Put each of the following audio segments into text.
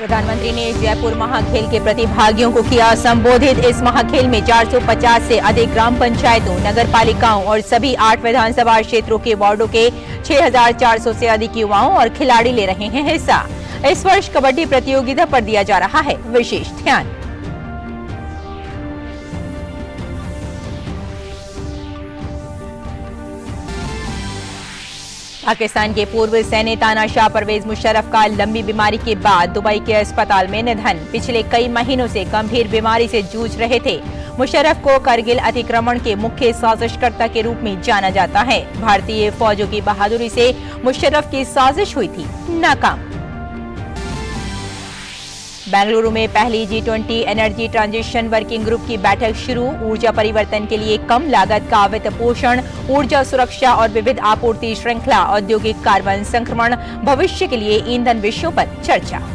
प्रधानमंत्री ने जयपुर महाखेल के प्रतिभागियों को किया संबोधित। इस महाखेल में 450 से अधिक ग्राम पंचायतों, नगर पालिकाओं और सभी 8 विधानसभा क्षेत्रों के वार्डों के 6400 से अधिक युवाओं और खिलाड़ी ले रहे हैं हिस्सा। इस वर्ष कबड्डी प्रतियोगिता पर दिया जा रहा है विशेष ध्यान। पाकिस्तान के पूर्व सैन्य तानाशाह परवेज मुशर्रफ का लंबी बीमारी के बाद दुबई के अस्पताल में निधन। पिछले कई महीनों से गंभीर बीमारी से जूझ रहे थे। मुशर्रफ को करगिल अतिक्रमण के मुख्य साजिशकर्ता के रूप में जाना जाता है। भारतीय फौजों की बहादुरी से मुशर्रफ की साजिश हुई थी नाकाम। बेंगलुरु में पहली G20 energy transition working group की बैठक शुरू। ऊर्जा परिवर्तन के लिए कम लागत का वित्त पोषण, ऊर्जा सुरक्षा और विविध आपूर्ति श्रृंखला, औद्योगिक कार्बन संक्रमण, भविष्य के लिए ईंधन विषयों पर चर्चा।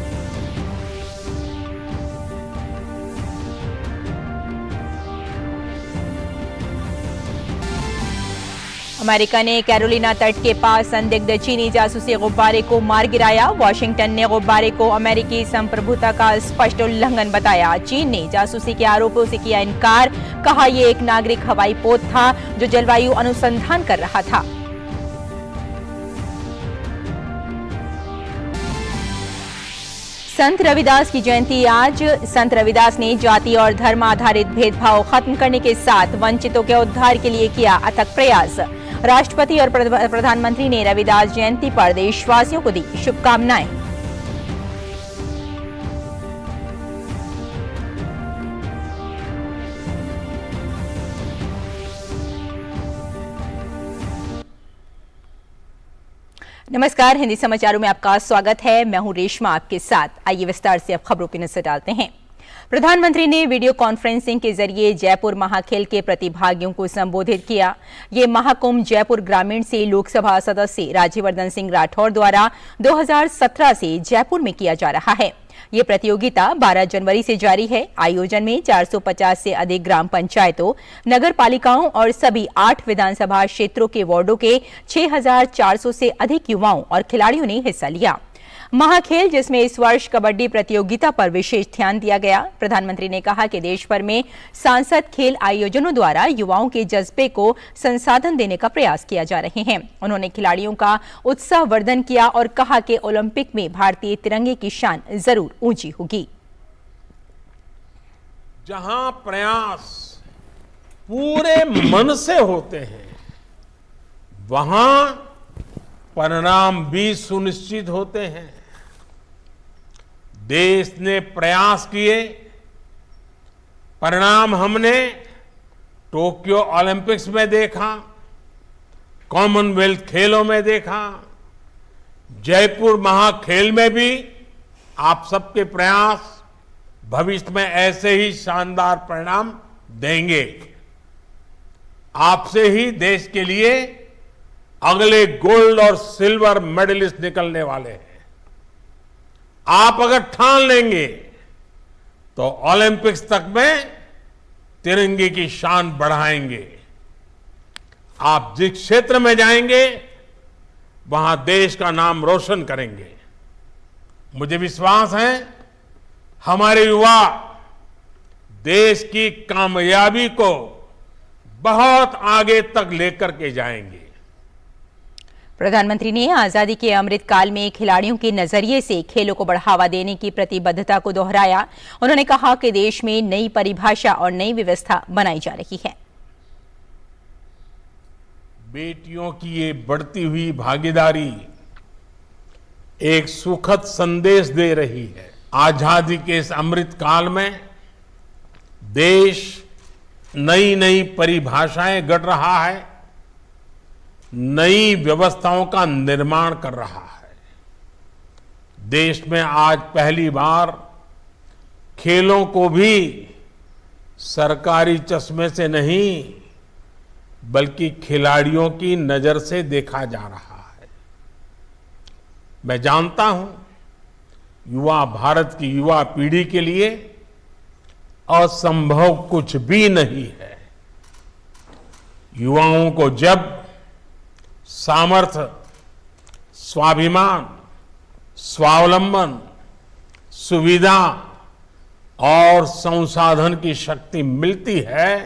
अमेरिका ने कैरोलिना तट के पास संदिग्ध चीनी जासूसी गुब्बारे को मार गिराया। वाशिंगटन ने गुब्बारे को अमेरिकी संप्रभुता का स्पष्ट उल्लंघन बताया। चीन ने जासूसी के आरोपों से किया इनकार, कहा यह एक नागरिक हवाई पोत था जो जलवायु अनुसंधान कर रहा था। संत रविदास की जयंती आज। संत रविदास ने जाति और धर्म आधारित भेदभाव खत्म करने के साथ वंचितों के उद्धार के लिए किया अथक प्रयास। राष्ट्रपति और प्रधानमंत्री ने रविदास जयंती पर देशवासियों को दी शुभकामनाएं। नमस्कार, हिंदी समाचारों में आपका स्वागत है। मैं हूं रेशमा आपके साथ। आइए विस्तार से अब खबरों की नजर डालते हैं। प्रधानमंत्री ने वीडियो कॉन्फ्रेंसिंग के जरिए जयपुर महाखेल के प्रतिभागियों को संबोधित किया। ये महाकुंभ जयपुर ग्रामीण से लोकसभा सदस्य राज्यवर्धन सिंह राठौर द्वारा 2017 से जयपुर में किया जा रहा है। ये प्रतियोगिता 12 जनवरी से जारी है। आयोजन में 450 से अधिक ग्राम पंचायतों, नगर पालिकाओं और सभी 8 विधानसभा क्षेत्रों के वार्डों के 6400 से अधिक युवाओं और खिलाड़ियों ने हिस्सा लिया। महाखेल, जिसमें इस वर्ष कबड्डी प्रतियोगिता पर विशेष ध्यान दिया गया। प्रधानमंत्री ने कहा कि देश भर में सांसद खेल आयोजनों द्वारा युवाओं के जज्बे को संसाधन देने का प्रयास किया जा रहे हैं। उन्होंने खिलाड़ियों का उत्साहवर्धन किया और कहा कि ओलंपिक में भारतीय तिरंगे की शान जरूर ऊंची होगी। जहां प्रयास पूरे मन से होते हैं, वहां परिणाम भी सुनिश्चित होते हैं। देश ने प्रयास किए, परिणाम हमने टोक्यो ओलंपिक्स में देखा, कॉमनवेल्थ खेलों में देखा, जयपुर महाखेल में भी। आप सबके प्रयास भविष्य में ऐसे ही शानदार परिणाम देंगे। आपसे ही देश के लिए अगले गोल्ड और सिल्वर मेडलिस्ट निकलने वाले हैं। आप अगर ठान लेंगे तो ओलंपिक्स तक में तिरंगे की शान बढ़ाएंगे। आप जिस क्षेत्र में जाएंगे वहां देश का नाम रोशन करेंगे। मुझे विश्वास है हमारे युवा देश की कामयाबी को बहुत आगे तक लेकर के जाएंगे। प्रधानमंत्री ने आजादी के अमृत काल में खिलाड़ियों के नजरिए से खेलों को बढ़ावा देने की प्रतिबद्धता को दोहराया। उन्होंने कहा कि देश में नई परिभाषा और नई व्यवस्था बनाई जा रही है। बेटियों की ये बढ़ती हुई भागीदारी एक सुखद संदेश दे रही है। आजादी के इस अमृत काल में देश नई नई परिभाषाएं गढ़ रहा है, नई व्यवस्थाओं का निर्माण कर रहा है। देश में आज पहली बार खेलों को भी सरकारी चश्मे से नहीं बल्कि खिलाड़ियों की नजर से देखा जा रहा है। मैं जानता हूं युवा भारत की युवा पीढ़ी के लिए असंभव कुछ भी नहीं है। युवाओं को जब सामर्थ्य, स्वाभिमान, स्वावलंबन, सुविधा और संसाधन की शक्ति मिलती है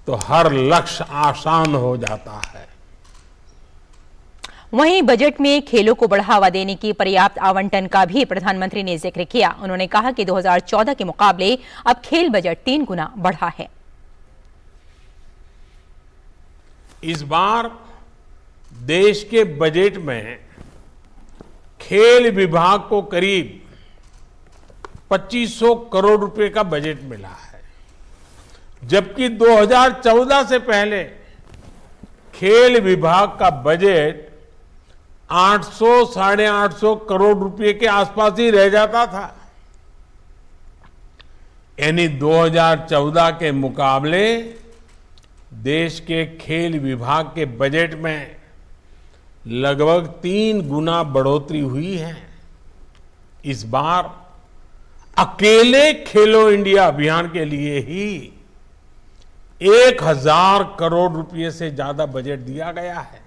तो हर लक्ष्य आसान हो जाता है। वहीं बजट में खेलों को बढ़ावा देने की पर्याप्त आवंटन का भी प्रधानमंत्री ने जिक्र किया। उन्होंने कहा कि 2014 के मुकाबले अब खेल बजट 3 गुना बढ़ा है। इस बार देश के बजट में खेल विभाग को करीब 2500 करोड़ रुपए का बजट मिला है, जबकि 2014 से पहले खेल विभाग का बजट 800-850 करोड़ रुपए के आसपास ही रह जाता था। यानी 2014 के मुकाबले देश के खेल विभाग के बजट में लगभग 3 गुना बढ़ोतरी हुई है। इस बार अकेले खेलो इंडिया अभियान के लिए ही 1000 करोड़ रुपए से ज्यादा बजट दिया गया है।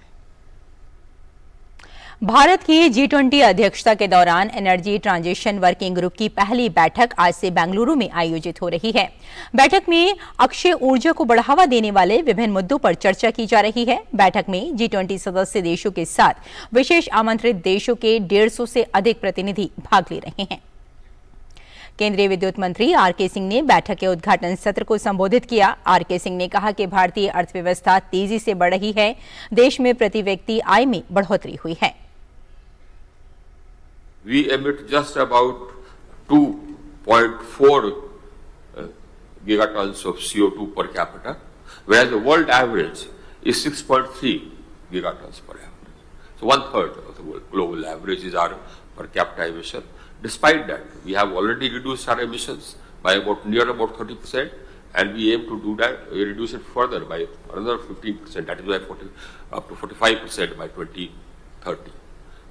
भारत की G20 अध्यक्षता के दौरान एनर्जी ट्रांजिशन वर्किंग ग्रुप की पहली बैठक आज से बेंगलुरु में आयोजित हो रही है। बैठक में अक्षय ऊर्जा को बढ़ावा देने वाले विभिन्न मुद्दों पर चर्चा की जा रही है। बैठक में G20 सदस्य देशों के साथ विशेष आमंत्रित देशों के 150 से अधिक प्रतिनिधि भाग ले रहे हैं। केंद्रीय विद्युत मंत्री आर.के. सिंह ने बैठक के उद्घाटन सत्र को संबोधित किया। आर.के. सिंह ने कहा कि भारतीय अर्थव्यवस्था तेजी से बढ़ रही है। देश में प्रति व्यक्ति आय में बढ़ोतरी हुई है। We emit just about 2.4 gigatons of CO2 per capita, whereas the world average is 6.3 gigatons per capita. So 1/3 of the global average is our per capita emission. Despite that, we have already reduced our emissions by near about 30%, and we aim to do that, reduce it further by another 15%, that is by up to 45% by 2030.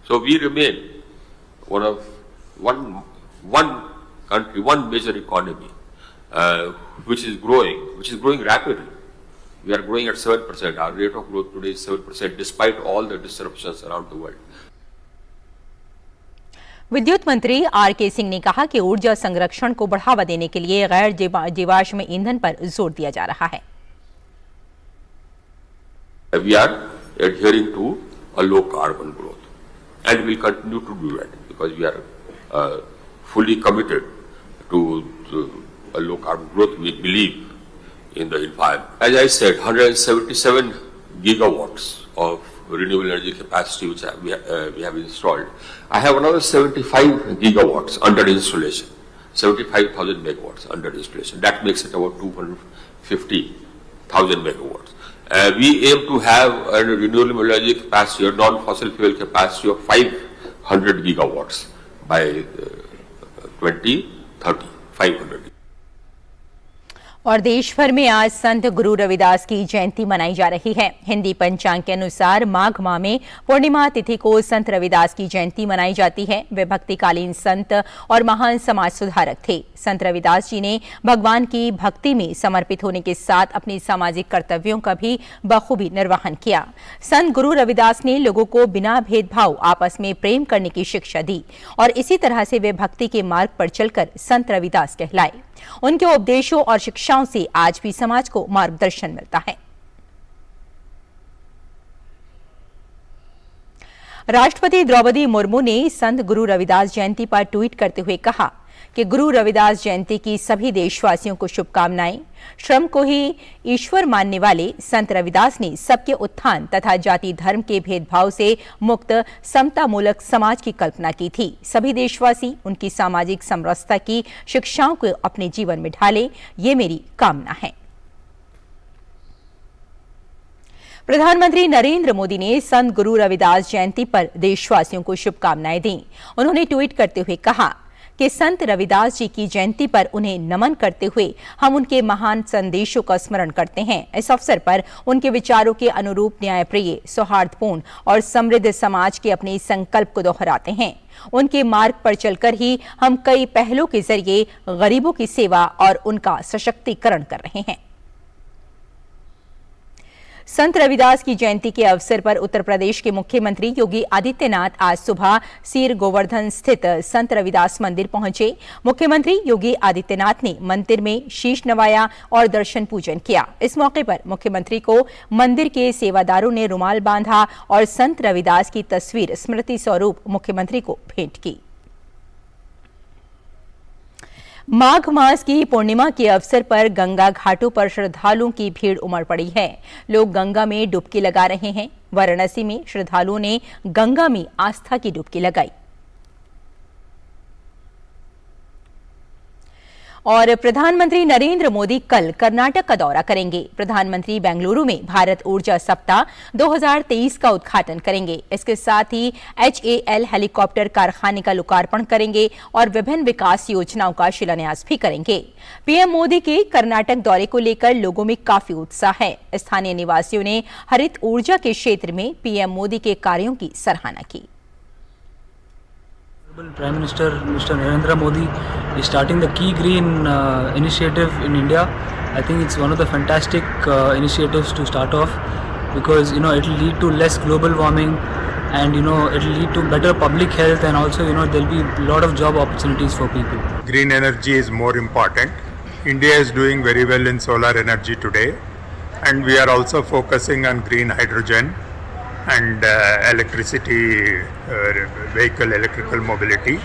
So we remain one country, one major economy, which is growing rapidly. We are growing at 7%. Our rate of growth today is 7%, despite all the disruptions around the world. विद्युत मंत्री R K. Singh ने कहा कि ऊर्जा संरक्षण को बढ़ावा देने के लिए गैर जीवाश्म ईंधन पर जोर दिया जा रहा है। We are adhering to a low carbon growth, and will continue to do that because we are fully committed to a low carbon growth. We believe in the environment. As I said, 177 gigawatts of renewable energy capacity which we have installed. I have another 75 gigawatts under installation, 75,000 megawatts under installation. That makes it about 250,000 megawatts. We aim to have a renewable energy capacity or non-fossil fuel capacity of 500 gigawatts by 2030. 500. और देश भर में आज संत गुरु रविदास की जयंती मनाई जा रही है। हिंदी पंचांग के अनुसार माघ माह में पूर्णिमा तिथि को संत रविदास की जयंती मनाई जाती है। वे भक्तिकालीन संत और महान समाज सुधारक थे। संत रविदास जी ने भगवान की भक्ति में समर्पित होने के साथ अपने सामाजिक कर्तव्यों का भी बखूबी निर्वहन किया। संत गुरु रविदास ने लोगों को बिना भेदभाव आपस में प्रेम करने की शिक्षा दी और इसी तरह से वे भक्ति के मार्ग पर चलकर संत रविदास कहलाए। उनके उपदेशों और शिक्षाओं से आज भी समाज को मार्गदर्शन मिलता है। राष्ट्रपति द्रौपदी मुर्मू ने संत गुरु रविदास जयंती पर ट्वीट करते हुए कहा कि गुरु रविदास जयंती की सभी देशवासियों को शुभकामनाएं। श्रम को ही ईश्वर मानने वाले संत रविदास ने सबके उत्थान तथा जाति धर्म के भेदभाव से मुक्त समतामूलक समाज की कल्पना की थी। सभी देशवासी उनकी सामाजिक समरसता की शिक्षाओं को अपने जीवन में ढालें, ये मेरी कामना है। प्रधानमंत्री नरेंद्र मोदी ने संत गुरु रविदास जयंती पर देशवासियों को शुभकामनाएं दी। उन्होंने ट्वीट करते हुए कहा कि संत रविदास जी की जयंती पर उन्हें नमन करते हुए हम उनके महान संदेशों का स्मरण करते हैं। इस अवसर पर उनके विचारों के अनुरूप न्यायप्रिय, सौहार्दपूर्ण और समृद्ध समाज के अपने संकल्प को दोहराते हैं। उनके मार्ग पर चलकर ही हम कई पहलों के जरिए गरीबों की सेवा और उनका सशक्तिकरण कर रहे हैं। संत रविदास की जयंती के अवसर पर उत्तर प्रदेश के मुख्यमंत्री योगी आदित्यनाथ आज सुबह सीर गोवर्धन स्थित संत रविदास मंदिर पहुंचे। मुख्यमंत्री योगी आदित्यनाथ ने मंदिर में शीश नवाया और दर्शन पूजन किया। इस मौके पर मुख्यमंत्री को मंदिर के सेवादारों ने रुमाल बांधा और संत रविदास की तस्वीर स्मृति स्वरूप मुख्यमंत्री को भेंट की। माघ मास की पूर्णिमा के अवसर पर गंगा घाटों पर श्रद्धालुओं की भीड़ उमड़ पड़ी है। लोग गंगा में डुबकी लगा रहे हैं। वाराणसी में श्रद्धालुओं ने गंगा में आस्था की डुबकी लगाई। और प्रधानमंत्री नरेंद्र मोदी कल कर्नाटक का दौरा करेंगे। प्रधानमंत्री बेंगलुरु में भारत ऊर्जा सप्ताह 2023 का उद्घाटन करेंगे। इसके साथ ही HAL हेलीकॉप्टर कारखाने का लोकार्पण करेंगे और विभिन्न विकास योजनाओं का शिलान्यास भी करेंगे। पीएम मोदी के कर्नाटक दौरे को लेकर लोगों में काफी उत्साह है। स्थानीय निवासियों ने हरित ऊर्जा के क्षेत्र में पीएम मोदी के कार्यों की सराहना की। Prime Minister Mr. Narendra Modi is starting the Key Green initiative in India. I think it's one of the fantastic initiatives to start off because it will lead to less global warming and it will lead to better public health and also there'll be a lot of job opportunities for people. Green energy is more important. India is doing very well in solar energy today, and we are also focusing on green hydrogen and electricity, vehicle electrical mobility.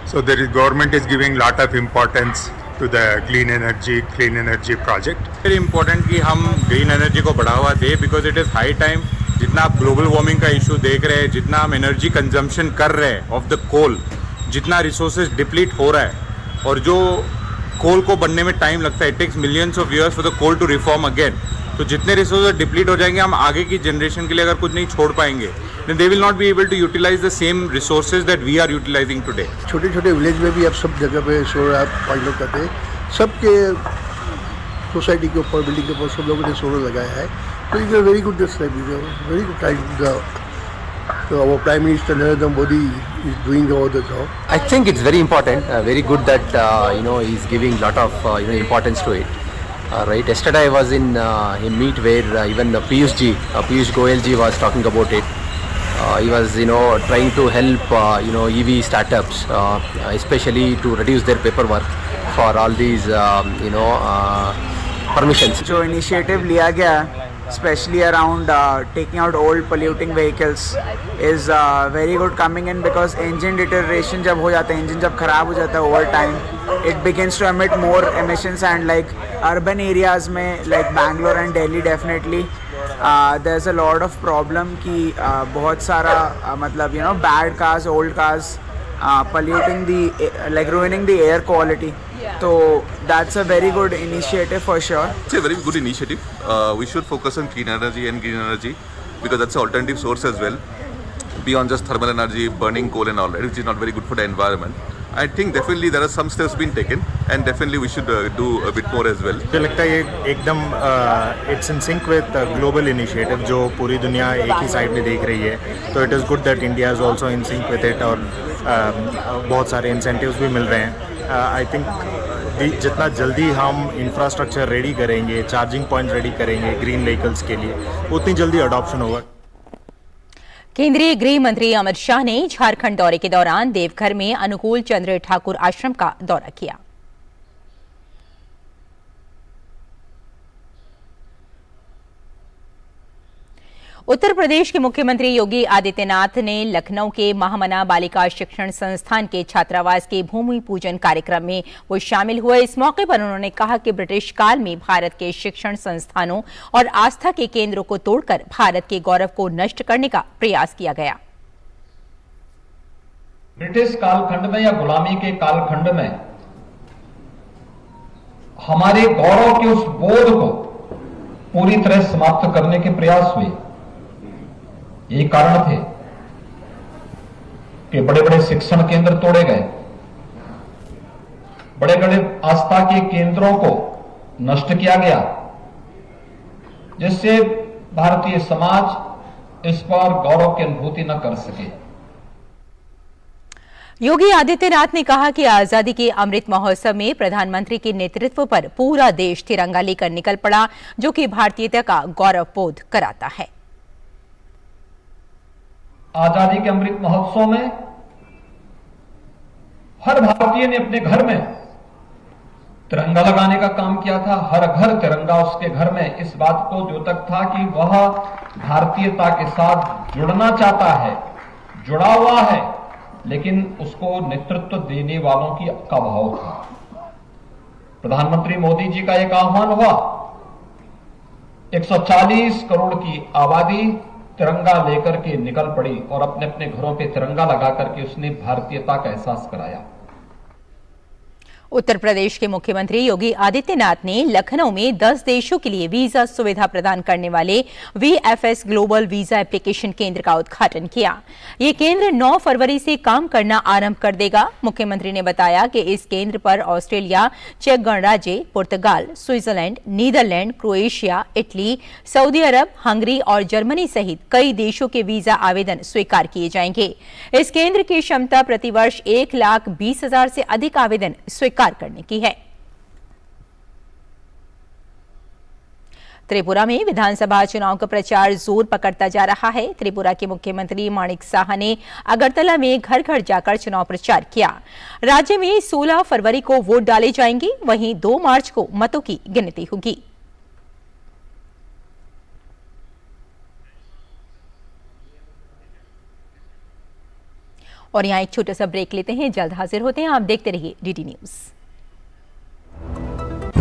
So the government is giving lot of importance to the clean energy project. Very important कि हम green energy को बढ़ावा दें because it is high time. जितना आप global warming का issue देख रहे हैं, जितना हम energy consumption कर रहे हैं of the coal, जितना resources deplete हो रहा है और जो coal को बनने में time लगता है, it takes millions of years for the coal to reform again. तो जितने रिसोर्सेज डिप्लीट हो जाएंगे, हम आगे की जनरेशन के लिए अगर कुछ नहीं छोड़ पाएंगे, then they will not be able to utilize the same resources that we are utilizing today. छोटे छोटे विलेज में भी अब सब जगह पे सोलर पॉइंट करते हैं। सबके सोसाइटी के ऊपर, बिल्डिंग के ऊपर सब लोगों ने सोलर लगाया है। तो it's a very good very good time. So our Prime Minister Narendra Modi is doing all the job. I think it's very important, very good that he's giving lot of importance to it. Right. Yesterday I was in a meet where even Piyush Goyal ji was talking about it. He was trying to help EV startups, especially to reduce their paperwork for all these permissions. जो initiative लिया गया especially around taking out old polluting vehicles is very good coming in because engine deterioration जब हो जाता है, engine जब खराब हो जाता है over time, it begins to emit more emissions and like urban areas में like Bangalore and Delhi definitely there's a lot of problem कि बहुत सारा मतलब bad cars, old cars polluting the ruining the air quality. So that's a very good initiative for sure. It's a very good initiative. We should focus on clean energy and green energy because that's an alternative source as well, beyond just thermal energy, burning coal and all that, which is not very good for the environment. I think definitely there are some steps being taken and definitely we should do a bit more as well. मुझे लगता है ये एकदम it's in sync with global initiative जो पूरी दुनिया एक ही side में देख रही है, तो it is good that India is also in sync with it और बहुत सारे incentives भी मिल रहे हैं. I think जितना जल्दी हम इंफ्रास्ट्रक्चर रेडी करेंगे, चार्जिंग पॉइंट रेडी करेंगे ग्रीन व्हीकल्स के लिए, उतनी जल्दी अडॉप्शन होगा. केंद्रीय गृह मंत्री अमित शाह ने झारखंड दौरे के दौरान देवघर में अनुकूल चंद्र ठाकुर आश्रम का दौरा किया. उत्तर प्रदेश के मुख्यमंत्री योगी आदित्यनाथ ने लखनऊ के महामना बालिका शिक्षण संस्थान के छात्रावास के भूमि पूजन कार्यक्रम में वो शामिल हुए. इस मौके पर उन्होंने कहा कि ब्रिटिश काल में भारत के शिक्षण संस्थानों और आस्था के केंद्रों को तोड़कर भारत के गौरव को नष्ट करने का प्रयास किया गया. ब्रिटिश कालखंड में या गुलामी के कालखंड में हमारे गौरव के उस बोध को पूरी तरह समाप्त करने के प्रयास हुए. यही कारण थे कि बड़े बड़े शिक्षण केंद्र तोड़े गए, बड़े बड़े आस्था के केंद्रों को नष्ट किया गया, जिससे भारतीय समाज इस पर गौरव की अनुभूति न कर सके. योगी आदित्यनाथ ने कहा कि आजादी के अमृत महोत्सव में प्रधानमंत्री के नेतृत्व पर पूरा देश तिरंगा लेकर निकल पड़ा, जो कि भारतीयता का गौरवबोध कराता है। आजादी के अमृत महोत्सव में हर भारतीय ने अपने घर में तिरंगा लगाने का काम किया था। हर घर तिरंगा उसके घर में इस बात को द्योतक था कि वह भारतीयता के साथ जुड़ना चाहता है, जुड़ा हुआ है, लेकिन उसको नेतृत्व देने वालों का भाव था। प्रधानमंत्री मोदी जी का एक आह्वान हुआ, 140 करोड़ की आबादी तिरंगा लेकर के निकल पड़ी और अपने अपने घरों पे तिरंगा लगा करके उसने भारतीयता का एहसास कराया। उत्तर प्रदेश के मुख्यमंत्री योगी आदित्यनाथ ने लखनऊ में 10 देशों के लिए वीजा सुविधा प्रदान करने वाले VFS ग्लोबल वीजा एप्लीकेशन केंद्र का उद्घाटन किया। ये केंद्र 9 फरवरी से काम करना आरंभ कर देगा। मुख्यमंत्री ने बताया कि इस केंद्र पर ऑस्ट्रेलिया, चेक गणराज्य, पुर्तगाल, स्विट्जरलैंड, नीदरलैंड, क्रोएशिया, इटली, सऊदी अरब, हंगरी और जर्मनी सहित कई देशों के वीजा आवेदन स्वीकार किए जाएंगे। इस केंद्र की क्षमता प्रतिवर्ष 1,20,000 से अधिक आवेदन स्वीकार करने की है। त्रिपुरा में विधानसभा चुनाव का प्रचार जोर पकड़ता जा रहा है। त्रिपुरा के मुख्यमंत्री माणिक साहा ने अगरतला में घर घर जाकर चुनाव प्रचार किया। राज्य में 16 फरवरी को वोट डाले जाएंगे, वहीं 2 मार्च को मतों की गिनती होगी। और यहाँ एक छोटा सा ब्रेक लेते हैं, जल्द हाजिर होते हैं। आप देखते रहिए DD news.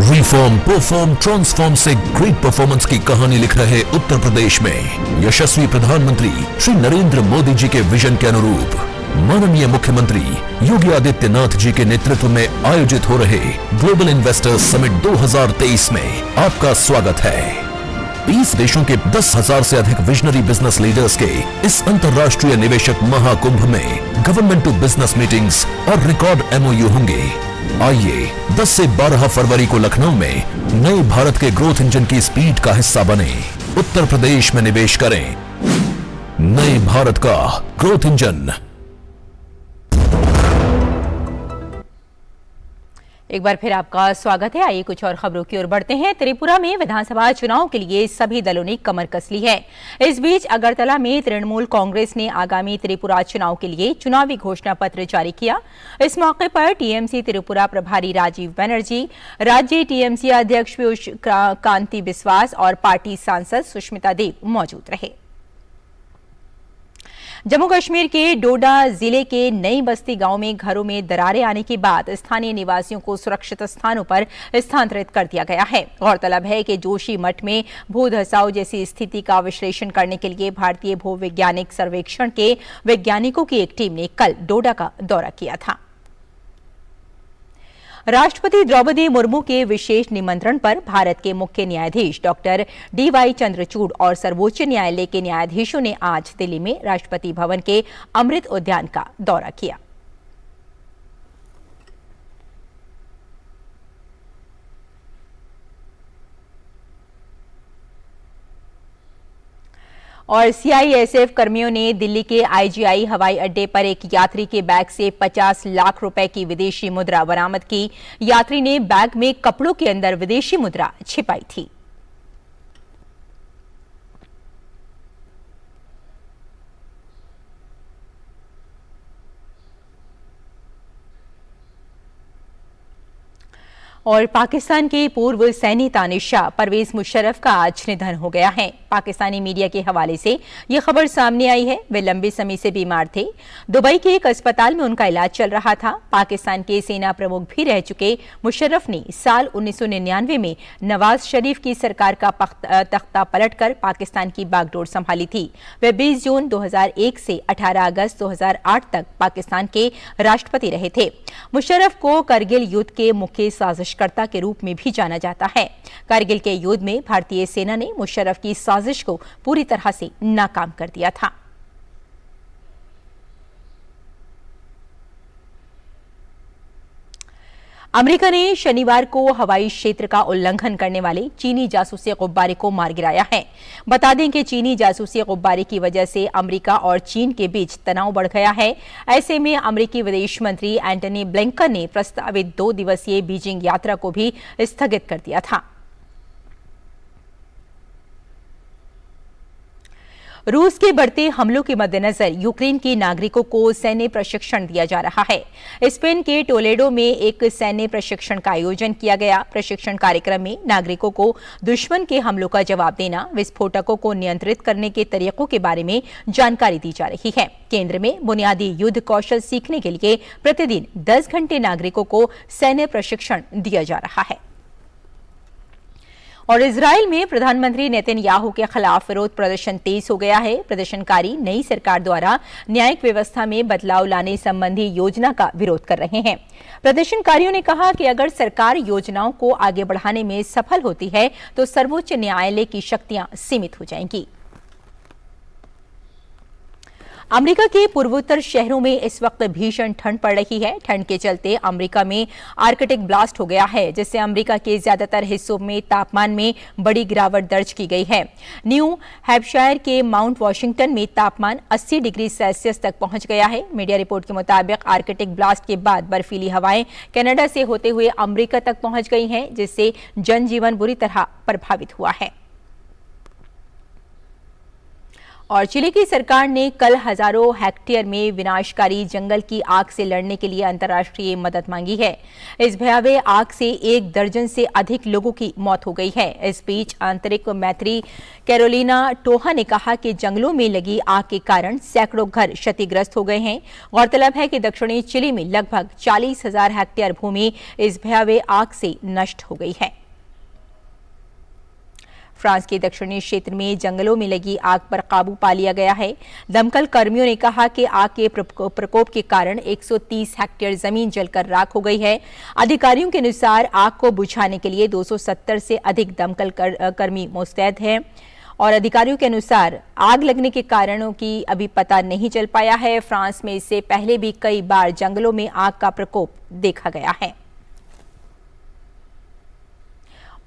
Reform, perform, transform से ग्रेट परफॉर्मेंस की कहानी लिख रहे उत्तर प्रदेश में यशस्वी प्रधानमंत्री श्री नरेंद्र मोदी जी के विजन के अनुरूप माननीय मुख्यमंत्री योगी आदित्यनाथ जी के नेतृत्व में आयोजित हो रहे ग्लोबल इन्वेस्टर्स समिट 2023 में आपका स्वागत है। 20 देशों के 10,000 से अधिक विजनरी बिजनेस लीडर्स के इस अंतर्राष्ट्रीय निवेशक महाकुंभ में गवर्नमेंट टू बिजनेस मीटिंग्स और रिकॉर्ड MOU होंगे। आइए 10 से 12 फरवरी को लखनऊ में नए भारत के ग्रोथ इंजन की स्पीड का हिस्सा बने। उत्तर प्रदेश में निवेश करें, नए भारत का ग्रोथ इंजन। एक बार फिर आपका स्वागत है। आइए कुछ और खबरों की ओर बढ़ते हैं। त्रिपुरा में विधानसभा चुनाव के लिए सभी दलों ने कमर कस ली है। इस बीच अगरतला में तृणमूल कांग्रेस ने आगामी त्रिपुरा चुनाव के लिए चुनावी घोषणा पत्र जारी किया। इस मौके पर TMC त्रिपुरा प्रभारी राजीव बनर्जी, राज्य TMC अध्यक्ष पीयूष कांति बिस्वास और पार्टी सांसद सुष्मिता देव मौजूद रहे। जम्मू कश्मीर के डोडा जिले के नई बस्ती गांव में घरों में दरारें आने के बाद स्थानीय निवासियों को सुरक्षित स्थानों पर स्थानांतरित कर दिया गया है। गौरतलब है कि जोशी मठ में भू धसाव जैसी स्थिति का विश्लेषण करने के लिए भारतीय भूवैज्ञानिक सर्वेक्षण के वैज्ञानिकों की एक टीम ने कल डोडा का दौरा किया था। राष्ट्रपति द्रौपदी मुर्मू के विशेष निमंत्रण पर भारत के मुख्य न्यायाधीश डॉक्टर DY चंद्रचूड़ और सर्वोच्च न्यायालय के न्यायाधीशों ने आज दिल्ली में राष्ट्रपति भवन के अमृत उद्यान का दौरा किया। और CISF कर्मियों ने दिल्ली के IGI हवाई अड्डे पर एक यात्री के बैग से 50 लाख रुपए की विदेशी मुद्रा बरामद की। यात्री ने बैग में कपड़ों के अंदर विदेशी मुद्रा छिपाई थी। और पाकिस्तान के पूर्व सैन्य तानिशाह परवेज मुशर्रफ का आज निधन हो गया है। पाकिस्तानी मीडिया के हवाले से ये खबर सामने आई है। वे लंबे समय से बीमार थे। दुबई के एक अस्पताल में उनका इलाज चल रहा था। पाकिस्तान के सेना प्रमुख भी रह चुके मुशर्रफ ने साल 1999 में नवाज शरीफ की सरकार का तख्ता पलटकर पाकिस्तान की बागडोर संभाली थी। वे 20 जून 2001 से 18 अगस्त 2008 तक पाकिस्तान के राष्ट्रपति रहे थे। मुशर्रफ को करगिल युद्ध के मुख्य साजिशकर्ता के रूप में भी जाना जाता है। करगिल के युद्ध में भारतीय सेना ने मुशर्रफ की साजिश को पूरी तरह से नाकाम कर दिया था। अमेरिका ने शनिवार को हवाई क्षेत्र का उल्लंघन करने वाले चीनी जासूसी गुब्बारे को मार गिराया है। बता दें कि चीनी जासूसी गुब्बारे की वजह से अमेरिका और चीन के बीच तनाव बढ़ गया है। ऐसे में अमेरिकी विदेश मंत्री एंटनी ब्लिंकन ने प्रस्तावित 2 दिवसीय बीजिंग यात्रा को भी स्थगित कर दिया था। रूस के बढ़ते हमलों के मद्देनजर यूक्रेन के नागरिकों को सैन्य प्रशिक्षण दिया जा रहा है। स्पेन के टोलेडो में एक सैन्य प्रशिक्षण का आयोजन किया गया। प्रशिक्षण कार्यक्रम में नागरिकों को दुश्मन के हमलों का जवाब देना, विस्फोटकों को नियंत्रित करने के तरीकों के बारे में जानकारी दी जा रही है। केंद्र में बुनियादी युद्ध कौशल सीखने के लिए प्रतिदिन 10 घंटे नागरिकों को सैन्य प्रशिक्षण दिया जा रहा है। और इजराइल में प्रधानमंत्री नेतन्याहू के खिलाफ विरोध प्रदर्शन तेज हो गया है। प्रदर्शनकारी नई सरकार द्वारा न्यायिक व्यवस्था में बदलाव लाने संबंधी योजना का विरोध कर रहे हैं। प्रदर्शनकारियों ने कहा कि अगर सरकार योजनाओं को आगे बढ़ाने में सफल होती है तो सर्वोच्च न्यायालय की शक्तियां सीमित हो जाएंगी। अमेरिका के पूर्वोत्तर शहरों में इस वक्त भीषण ठंड पड़ रही है। ठंड के चलते अमेरिका में आर्कटिक ब्लास्ट हो गया है, जिससे अमेरिका के ज्यादातर हिस्सों में तापमान में बड़ी गिरावट दर्ज की गई है। न्यू हैम्पशायर के माउंट वॉशिंगटन में तापमान 80 डिग्री सेल्सियस तक पहुंच गया है। मीडिया रिपोर्ट के मुताबिक आर्कटिक ब्लास्ट के बाद बर्फीली हवाएं कनाडा से होते हुए अमेरिका तक पहुंच गई हैं, जिससे जनजीवन बुरी तरह प्रभावित हुआ है। और चिली की सरकार ने कल हजारों हेक्टेयर में विनाशकारी जंगल की आग से लड़ने के लिए अंतर्राष्ट्रीय मदद मांगी है। इस भयावह आग से 1 दर्जन से अधिक लोगों की मौत हो गई है। इस बीच आंतरिक मंत्री कैरोलिना टोहा ने कहा कि जंगलों में लगी आग के कारण सैकड़ों घर क्षतिग्रस्त हो गए हैं। गौरतलब है कि दक्षिणी चिली में लगभग 40,000 हेक्टेयर भूमि इस भयावह आग से नष्ट हो गई है। फ्रांस के दक्षिणी क्षेत्र में जंगलों में लगी आग पर काबू पा लिया गया है। दमकल कर्मियों ने कहा कि आग के प्रकोप के कारण 130 हेक्टेयर जमीन जलकर राख हो गई है। अधिकारियों के अनुसार आग को बुझाने के लिए 270 से अधिक दमकल कर्मी मुस्तैद हैं। और अधिकारियों के अनुसार आग लगने के कारणों की अभी पता नहीं चल पाया है। फ्रांस में इससे पहले भी कई बार जंगलों में आग का प्रकोप देखा गया है।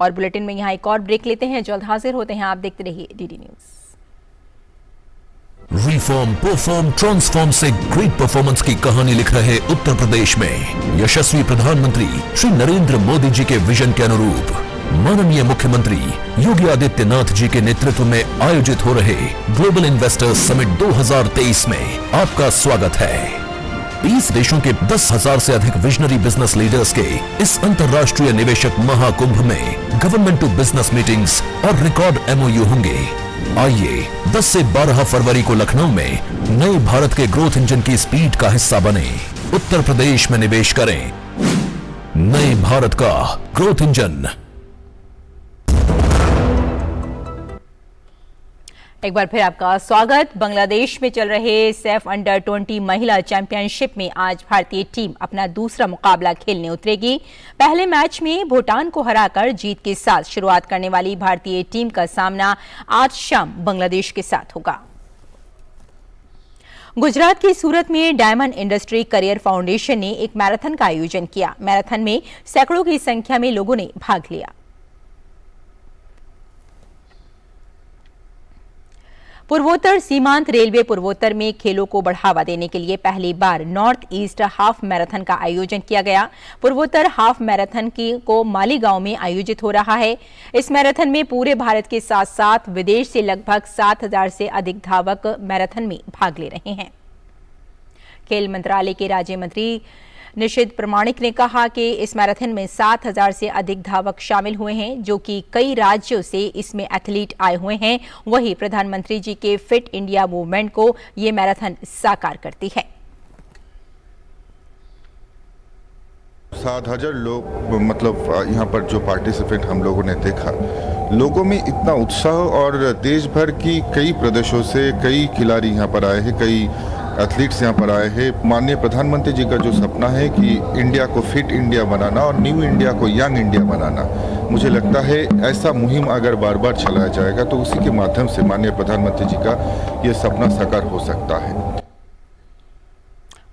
और बुलेटिन में यहाँ एक और ब्रेक लेते हैं, जल्द हाजिर होते हैं। आप देखते रहिए DD news. Reform, perform, transform से ग्रेट परफॉर्मेंस की कहानी लिख रहे उत्तर प्रदेश में यशस्वी प्रधानमंत्री श्री नरेंद्र मोदी जी के विजन के अनुरूप माननीय मुख्यमंत्री योगी आदित्यनाथ जी के नेतृत्व में आयोजित हो रहे ग्लोबल इन्वेस्टर्स समिट 2023 में आपका स्वागत है। 20 देशों के 10,000 से अधिक विजनरी बिजनेस लीडर्स के इस अंतर्राष्ट्रीय निवेशक महाकुंभ में गवर्नमेंट टू बिजनेस मीटिंग्स और रिकॉर्ड MOU होंगे। आइए 10 से 12 फरवरी को लखनऊ में नए भारत के ग्रोथ इंजन की स्पीड का हिस्सा बने। उत्तर प्रदेश में निवेश करें। नए भारत का ग्रोथ इंजन। एक बार फिर आपका स्वागत। बांग्लादेश में चल रहे सैफ अंडर 20 महिला चैंपियनशिप में आज भारतीय टीम अपना दूसरा मुकाबला खेलने उतरेगी। पहले मैच में भूटान को हराकर जीत के साथ शुरुआत करने वाली भारतीय टीम का सामना आज शाम बांग्लादेश के साथ होगा। गुजरात के सूरत में डायमंड इंडस्ट्री करियर फाउंडेशन ने एक मैराथन का आयोजन किया। मैराथन में सैकड़ों की संख्या में लोगों ने भाग लिया। पूर्वोत्तर सीमांत रेलवे पूर्वोत्तर में खेलों को बढ़ावा देने के लिए पहली बार नॉर्थ ईस्ट हाफ मैराथन का आयोजन किया गया। पूर्वोत्तर हाफ मैराथन को मालीगांव में आयोजित हो रहा है। इस मैराथन में पूरे भारत के साथ साथ विदेश से लगभग 7,000 से अधिक धावक मैराथन में भाग ले रहे हैं। खेल मंत्रालय के राज्य मंत्री निशित प्रमाणिक ने कहा कि इस मैराथन में 7,000 से अधिक धावक शामिल हुए हैं, जो कि कई राज्यों से इसमें एथलीट आए हुए हैं। वहीं प्रधानमंत्री जी के फिट इंडिया मूवमेंट को ये मैराथन साकार करती है। 7,000 लोग मतलब यहाँ पर जो पार्टिसिपेंट हम लोगों ने देखा, लोगों में इतना उत्साह और देश भर की कई प्रदेशों से कई खिलाड़ी यहाँ पर आए हैं, कई एथलीट्स यहाँ पर आए हैं। माननीय प्रधानमंत्री जी का जो सपना है कि इंडिया को फिट इंडिया बनाना और न्यू इंडिया को यंग इंडिया बनाना, मुझे लगता है ऐसा मुहिम अगर बार बार चलाया जाएगा तो उसी के माध्यम से माननीय प्रधानमंत्री जी का ये सपना साकार हो सकता है।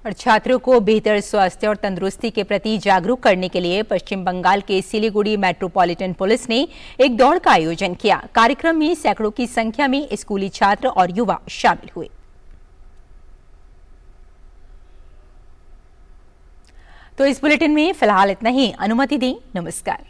और छात्रों को बेहतर स्वास्थ्य और तंदुरुस्ती के प्रति जागरूक करने के लिए पश्चिम बंगाल के सिलीगुड़ी मेट्रोपॉलिटन पुलिस ने एक दौड़ का आयोजन किया। कार्यक्रम में सैकड़ों की संख्या में स्कूली छात्र और युवा शामिल हुए। तो इस बुलेटिन में फिलहाल इतना ही। अनुमति दें। नमस्कार।